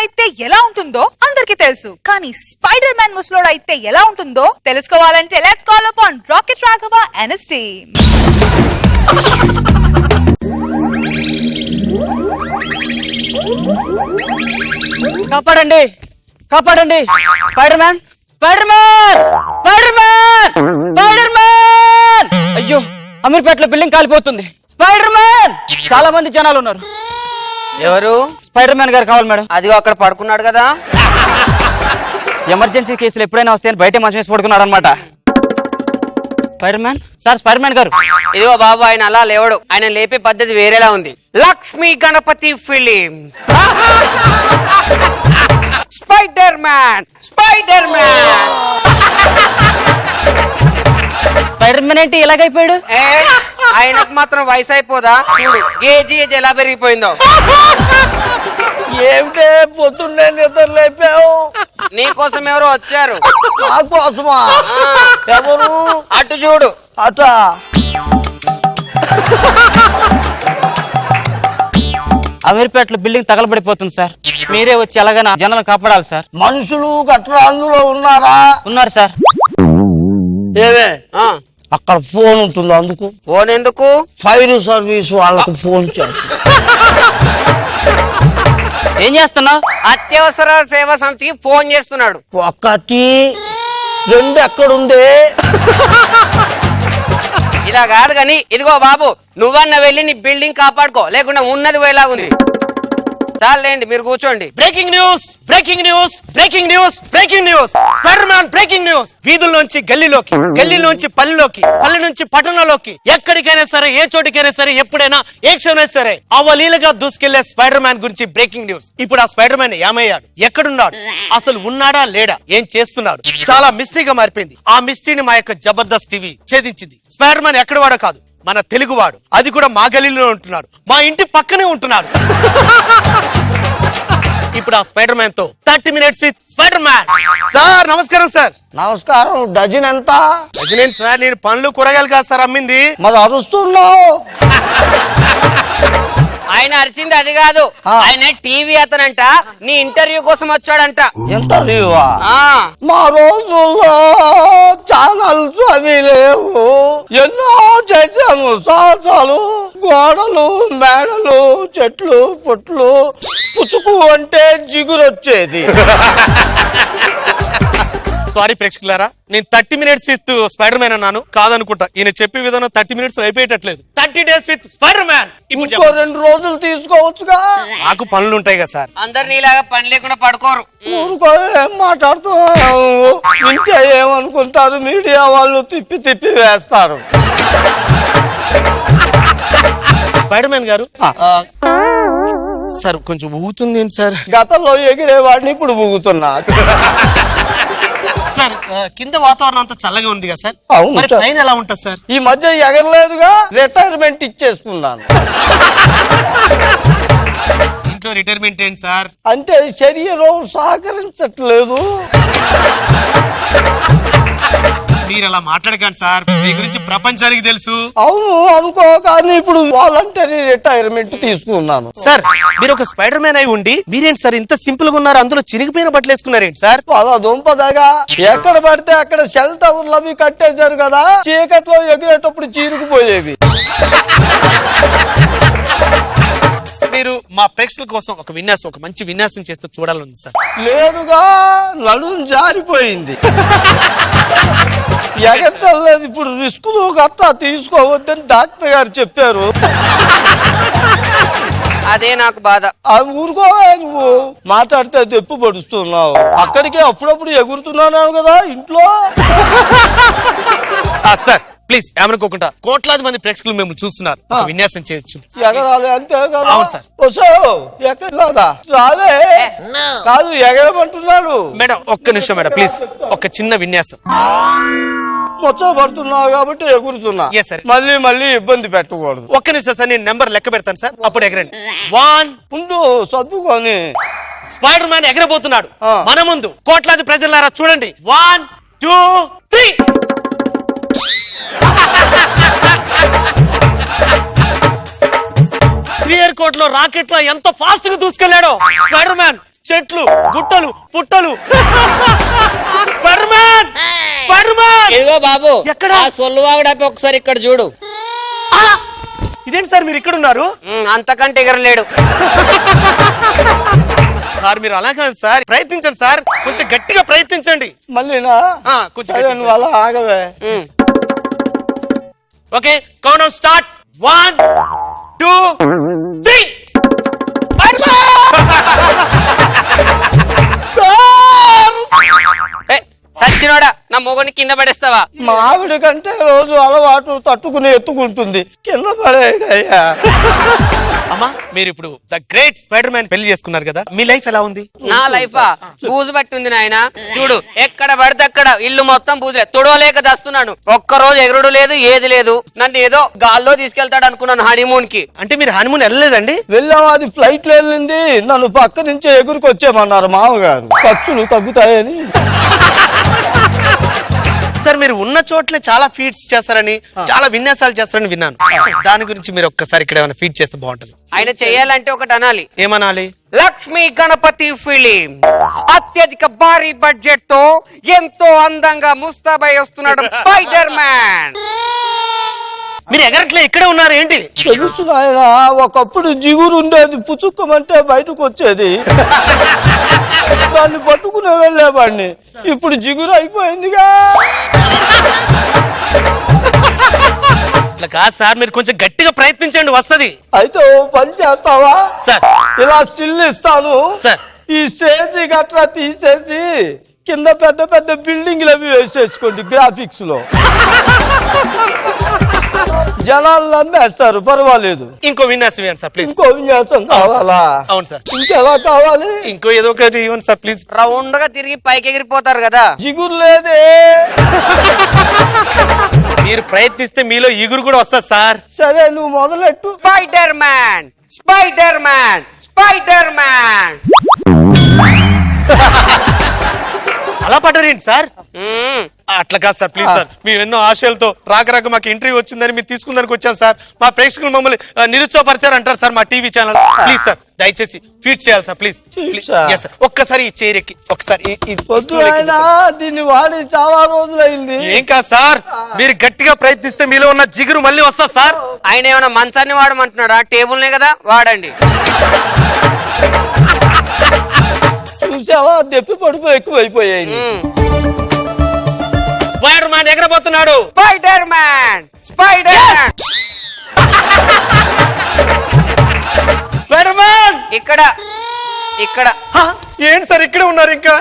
అయితే ఎలా ఉంటుందో అందరికీ తెలుసు, కానీ స్పైడర్ మ్యాన్ ముసలోడు అయితే ఎలా ఉంటుందో తెలుసుకోవాలంటే let's call upon rocket Raghava and his team. కాపాడండి, కాపాడండి! Spider man, spider man, spider man, spider man! అయ్యో, అమీర్పేటలో బిల్డింగ్ కాలిపోతుంది. Spider man! చాలా మంది జనాలు ఉన్నారు. ఎవరు? స్పైడర్ మ్యాన్ గారు కావాలి మేడం. అదిగో అక్కడ పడుకున్నాడు కదా. ఎమర్జెన్సీ కేసులు ఎప్పుడైనా వస్తాయని బయట మంచి వేసి పడుకున్నాడు అనమాట. Spider man sir, spider man గారు. ఇదిగో బాబు, ఆయన అలా లేవడు. ఆయన లేపే పద్ధతి వేరేలా ఉంది. Lakshmi Ganapathi films. Spider man, spider man. Spider Man ఏంటి ఇలాగైపోయాడు? ఆయనకు మాత్రం వయసు అయిపోదా? చూడు ఏజ్ ఎలా పెరిగిపోయిందో. ఏమిటే పొద్దున్నే నిద్ర లేపావు? నీకోసం ఎవరో వచ్చారు. నాకోసమా? ఎవరు? అటు చూడు. అట అమీర్పేటలో బిల్డింగ్ తగలబడిపోతుంది సార్. మీరే వచ్చి ఎలాగైనా జనాలను కాపాడాలి సార్. మనుషులు గట్రా అందులో ఉన్నారా? ఉన్నారు సార్. ఏమే అక్కడ ఫోన్ ఉంటుంది, అందుకు. ఫోన్ ఎందుకు? ఫైర్ సర్వీస్ వాళ్ళకు ఫోన్ చేస్తా. ఏం చేస్తున్నావు? అత్యవసర సేవ సమితికి ఫోన్ చేస్తున్నాడు. 1 2 ఎక్కడుంది? ఇలా కాదు కానీ, ఇదిగో బాబు, నువ్వన్న వెళ్ళి నీ బిల్డింగ్ కాపాడుకో, లేకుండా ఉన్నది వేలాగుంది. చాలండి, మీరు కూర్చోండి. Breaking news, breaking news, breaking news, breaking news! Spider man breaking news! వీధుల్లోంచి గల్లీలోకి, గల్లీలోంచి పల్లెలోకి, పల్లె నుంచి పట్టణంలోకి, ఎక్కడికైనా సరే, ఏ చోటికైనా సరే, ఎప్పుడైనా, ఏ క్షణమైనా సరే అవలీలగా దూసుకెళ్లే స్పైడర్ మ్యాన్ గురించి బ్రేకింగ్ న్యూస్. ఇప్పుడు ఆ స్పైడర్ మ్యాన్ ఏమయ్యాడు? ఎక్కడున్నాడు? అసలు ఉన్నాడా లేడా? ఏం చేస్తున్నాడు? చాలా మిస్టరీగా మారిపోయింది. ఆ మిస్టరీని మా యొక్క జబర్దస్త్ టీవీ ఛేదించింది. స్పైడర్ మ్యాన్ ఎక్కడవాడో కాదు, మన తెలుగువాడు. అది కూడా మా గలీలో ఉంటున్నాడు, మా ఇంటి పక్కనే ఉంటున్నాడు. ఇప్పుడు ఆ స్పైడర్ మ్యాన్ తో 30 minutes with spider man. Sir నమస్కారం. సార్ నమస్కారం. డజన్ ఎంత? డజన్ సార్, నేను పండ్లు కూరగాయలు కాదు సార్ అమ్మింది. మరి అరుస్తున్నావు? ఆయన అరిచింది అది కాదు, ఆయన టీవీ అతనంట, నీ ఇంటర్వ్యూ కోసం వచ్చాడంట. ఇంటర్వ్యూవా? మా రోజుల్లో ఛానల్స్ అవి లేవు. ఎన్నో చేశాము సాహసాలు. గోడలు, మేడలు, చెట్లు, పుట్లు. పుచ్చుకు అంటే జిగురొచ్చేది. సారీ ప్రేక్షకులారా, నేను 30 minutes విత్ స్పైడర్ మ్యాన్ అన్నాను. కాదనుకుంటా, ఈయన చెప్పే విధానం 30 minutes అయిపోయేటట్లేదు. 30 days with spider man. ఇంకో 2 రోజులు తీసుకోవచ్చుగా? నాకు పనులు ఉంటాయి కదా సార్. అందరు నీలాగా పని లేకుండా పడుకోరు. ఊరుకో, ఏం మాట్లాడుతున్నావు? ఇంకే ఏమనుకుంటారు? మీడియా వాళ్ళు తిప్పి తిప్పి వేస్తారు. స్పైడర్ మ్యాన్ గారు సార్ కొంచెం ఊగుతుంది ఏంటి సార్? గతంలో ఎగిరేవాడిని ఇప్పుడు ఊగుతున్నా. సార్ కింద వాతావరణం అంతా చల్లగా ఉంది కదా సార్, అవును మరి సార్. పైన ఎలా ఉంటుంది సార్? ఈ మధ్య ఎగరలేదుగా, రిటైర్మెంట్ ఇచ్చేసుకున్నాను. ఇంట్లో రిటైర్మెంట్ ఏంటి సార్? అంటే శరీరం సహకరించట్లేదు. మీరు అలా మాట్లాడకండి సార్, మీ గురించి ప్రపంచానికి తెలుసు. అవును అనుకో, కానీ ఇప్పుడు వాలంటరీ రిటైర్మెంట్ తీసుకున్నాను. సార్ మీరు ఒక స్పైడర్ మ్యాన్ అయి ఉండి మీరేంటి సార్ ఇంత సింపుల్ గా ఉన్నారు? అందులో చినిగిపోయిన బట్టలు వేసుకున్నారేంటి సార్? అలా దుంపదగా ఎక్కడ పడితే అక్కడ షెల్ టవర్లు అవి కట్టేశారు కదా, చీకట్లో ఎగిరేటప్పుడు చీరుకుపోయేవి. మీరు మా ప్రేక్షకుల కోసం ఒక విన్యాసం, ఒక మంచి విన్యాసం చేస్తూ చూడాలని సార్. లేదుగా, నడుం జారిపోయింది. ఎగట్టలేదు. ఇప్పుడు రిస్కులు గట్టా తీసుకోవద్దని డాక్టర్ గారు చెప్పారు. అదే నాకు బాధ. అది ఊరుకోవా, నువ్వు మాట్లాడితే దెప్పు పడుస్తున్నావు. అక్కడికే అప్పుడప్పుడు ఎగురుతున్నాను కదా ఇంట్లో. సార్ ప్లీజ్ ఏమనుకోకుండా, కోట్లాది మంది ప్రేక్షకులు మేము చూస్తున్నారు, ఒక విన్యాసం చేయొచ్చు. ఎగరాలి అంతే కదా? అవును సార్. వస్తావు ఎక్కడా? రావే. కాదు, ఎగరమంటున్నాడు. మేడం ఒక్క నిమిషం మేడం, ప్లీజ్ ఒక చిన్న విన్యాసం. మొత్తం పడుతున్నావు కాబట్టి ఎగురుతున్నా. Yes, sir. మళ్ళీ మళ్ళీ ఇబ్బంది పెట్టకూడదు. ఒక్క నిమిషం సార్, నేను నెంబర్ లెక్క పెడతాను సార్, అప్పుడు ఎగరండి. 1 ఉండు సర్దుకొని. స్పైడర్ మ్యాన్ ఎగరబోతున్నాడు ఆ. మన ముందు. కోట్లాది ప్రజలారా చూడండి. 1 2 3. క్లియర్ కోట్ లో రాకెట్ లో ఎంత ఫాస్ట్ గా దూసుకెళ్లాడో స్పైడర్ మ్యాన్. చెట్లు, గుట్టలు, పుట్టలు. Spider man, spider man. ఇదిగో బాబు, ఎక్కడ? ఆ సొల్లువాగుడాపి ఒకసారి ఇక్కడ చూడు. ఇదేంటి సార్ మీరు ఇక్కడ ఉన్నారు? అంతకంటే ఎగరలేడు. సార్ మీరు అలా కాదు సార్, ప్రయత్నించండి సార్, కొంచెం గట్టిగా ప్రయత్నించండి. మళ్ళీనా కొంచెం సరే, గట్టిగా. నువ్వు అలా ఆగవే. Okay, count down start. 1 2 3. సచ్చినోడా, నా మొగని కింద పడేస్తావా? మావిడి కంటే రోజు అలవాటు తట్టుకుని ఎత్తుకుంటుంది, కింద పడేయ్యా. అమ్మా మీరు ఇప్పుడు ద గ్రేట్ స్పైడర్ మ్యాన్ పెళ్లి చేసుకున్నారు కదా, మీ లైఫ్ ఎలా ఉంది? నా లైఫా బూజు పట్టింది నాయన. చూడు, ఎక్కడ పడితే అక్కడ ఇల్లు మొత్తం బూజులే, తుడవలేక దస్తున్నాను. ఒక్కరోజు ఎగురుడు లేదు, ఏది లేదు. నన్ను ఏదో గాల్లో తీసుకెళ్తాడు అనుకున్నాను హనీమూన్ కి. అంటే మీరు హనీమూన్ వెళ్ళలేదండి? వెళ్ళాం, అది ఫ్లైట్ లో వెళ్ళింది. నన్ను పక్క నుంచే ఎగురుకొచ్చేమన్నారు మామగారు, ఖర్చులు తగ్గుతాయని. సార్ మీరు ఉన్న చోట్లే చాలా ఫీట్స్ చేస్తారని, చాలా విన్యాసాలు చేస్తారని విన్నాను. దాని గురించి మీరు ఒక్కసారి ఇక్కడ ఏమైనా ఫీట్ చేస్తే బాగుంటుంది. ఆయన చెయ్యాలంటే ఒకటి అనాలి. ఏమనాలి? లక్ష్మీ గణపతి ఫిలిమ్స్ అత్యధిక భారీ బడ్జెట్ తో ఎంతో అందంగా ముస్తాబై వస్తున్నాడు స్పైడర్ మ్యాన్. మీరు ఎగరట్లే, ఇక్కడే ఉన్నారు ఏంటి? తెలుసు నాయన, ఒకప్పుడు జిగురు ఉండేది, పుచ్చుక్కమంటే బయటకు వచ్చేది, దాన్ని పట్టుకునే వెళ్ళేవాడిని. ఇప్పుడు జిగురు అయిపోయిందిగా. అట్లా కాదు సార్, మీరు కొంచెం గట్టిగా ప్రయత్నించండి, వస్తది. అయితే ఓ పని చేస్తావా సార్? ఇలా స్టిల్ ఇస్తాను సార్. ఈ స్టేజ్ గట్రా తీసేసి కింద పెద్ద పెద్ద బిల్డింగ్లు అవి వేసేసుకోండి గ్రాఫిక్స్ లో. జనాలు నమ్మేస్తారు, పర్వాలేదు. ఇంకో విన్యాసం ఇవ్వండి సార్ ప్లీజ్. ఇంకో విన్యాసం కావాలా? అవును సార్. ఇంకెలా కావాలి? ఇంకో ఏదో ఒకటి ఇవ్వండి సార్ ప్లీజ్. రౌండ్ గా తిరిగి పైకి ఎగిరిపోతారు కదా. జిగురు లేదే. మీరు ప్రయత్నిస్తే మీలో ఇగురు కూడా వస్తుంది సార్. సరే, నువ్వు మొదలెట్టు. Spider man, spider man, spider man. అలా పడ్డారేంటి సార్? అట్లా కాదు సార్ ప్లీజ్ సార్. మేము ఎన్నో ఆశయాలతో రాక మాకు ఇంటర్వ్యూ వచ్చిందని మీరు తీసుకుందానికి వచ్చాం సార్. మా ప్రేక్షకులు మమ్మల్ని నిరుత్సాహపరిచారు అంటారు సార్ మా టీవీ ఛానల్. ప్లీజ్ సార్, దయచేసి ఫీట్ చేయాలి సార్ ప్లీజ్. Yes, sir. ఒక్కసారి ఈ చైర్ ఎక్కి ఒకసారి వద్దు ఆయన, దీన్ని వాడి చాలా రోజులైంది. ఏం కాదు సార్, మీరు గట్టిగా ప్రయత్నిస్తే మీలో ఉన్న జిగురు మళ్ళీ వస్తా సార్. ఆయన ఏమైనా మంచాన్ని వాడమంటున్నాడా? టేబుల్నే కదా వాడండి. చూసావా, దెప్పి పడుపు ఎక్కువైపోయాయి. స్పైడర్ మ్యాన్ ఎగరబోతున్నాడు. Spider man, spider man. Spider man ఇక్కడ ఇక్కడ ఏంటి సార్ ఇక్కడే ఉన్నారు? ఇంకా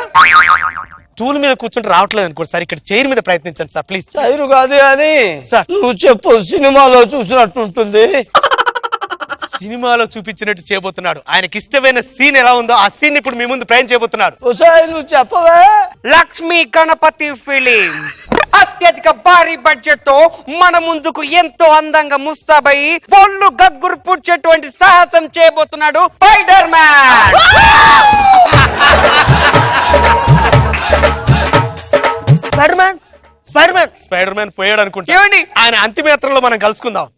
స్టూల్ మీద కూర్చుంటే రావట్లేదు అనుకోండి సార్, ఇక్కడ చైర్ మీద ప్రయత్నించండి సార్ ప్లీజ్. చైరు కాదు అని సార్. నువ్వు చెప్పు, సినిమాలో చూసినట్టుంటుంది. సినిమాలో చూపించినట్టు చేయబోతున్నాడు. ఆయనకి ఇష్టమైన సీన్ ఎలా ఉందో ఆ సీన్ ఇప్పుడు మీ ముందు ప్రయాణం చేయబోతున్నాడు. ఒకసారి నువ్వు చెప్పవే. లక్ష్మీ గణపతి ఫిలిమ్స్ అత్యధిక భారీ బడ్జెట్ తో మన ముందుకు ఎంతో అందంగా ముస్తాబై ఒళ్ళు గగ్గురు పుచ్చేటువంటి సాహసం చేయబోతున్నాడు spider man. Spider man, spider man, spider man పోయాడు అనుకుంటా. ఏమండి? ఆయన అంతిమయాత్రలో మనం కలుసుకుందాం.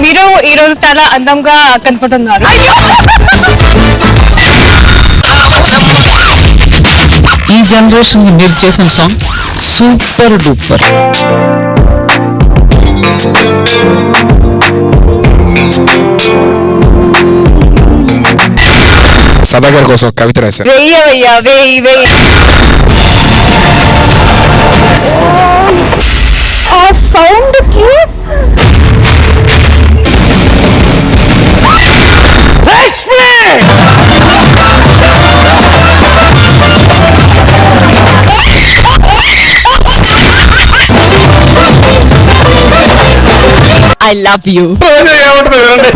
మీరు ఈ రోజు చాలా అందంగా కనపడుతున్నారు. ఈ జనరేషన్ మీరు చేసిన సాంగ్ సూపర్ డూపర్. సదాగర్ కోసం ఒక కవిత రాశారు. వెయ్యవయ్యా, వెయ్యి వెయ్యి. ఆ సౌండ్ కి I love you. ఏమంటుంది వినండి.